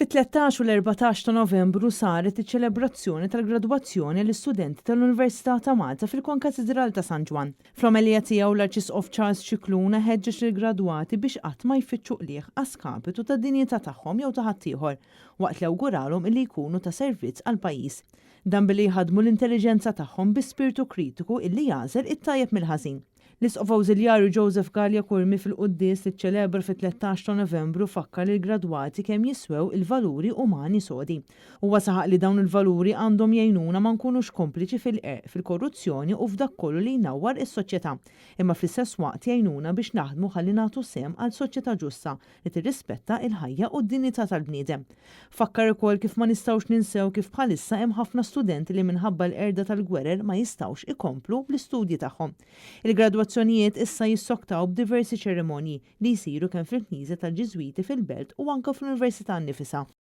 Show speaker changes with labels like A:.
A: Fit-13 u l-14 ta' Novembru saret iċ-ċelebrazzjoni tal-gradwazzjoni l-istudenti tal-Università ta' Malta fil-Konkatedral ta' San Ġwan. Fl-omelija tiegħu l-Arċisqof Charles Cicluna ħeġġeġ lill-gradwati biex qatt ma jfittxu qlieħ għaskapitu tad-dinjità tagħhom jew ta' ħaddieħor waqt li awguralhom illi jkunu ta' servizz għall-pajjiż. Dan billi jħadmu l-intelligenza tagħhom bi spiritu kritiku illi jażel it-tajjeb mill-ħażin. L-Isqof Awżiljarju Joseph Gallia Kurmi fil-quddies li ċċelebra fit-13 ta' Novembru fakkar lill gradwati kemm jiswew il-valuri umani sodi. Huwa saħaq li dawn il-valuri għandhom jgħinuna ma nkunux kompliċi fil-qerq, fil-korruzzjoni u f'dak kollu li jnawwar is-soċjetà, imma fl-istess waqt jgħinuna biex naħdmu ħalli nagħtu sehem għal soċjetà ġusta li tirrispetta l-ħajja u d-dinjità tal-bniedem. Fakkar ukoll kif ma nistgħux ninsew kif bħalissa hemm ħafna studenti li minħabba l-qerda tal-gwerer ma jistgħux ikomplu bl-istudji tagħhom. Il-gradwazzjonijiet issa jissoktaw b'diversi ċerimonji li jsiru kemm fil-Knisja tal-Ġiżwiti fil-Belt u anke fl-Università nnifisha.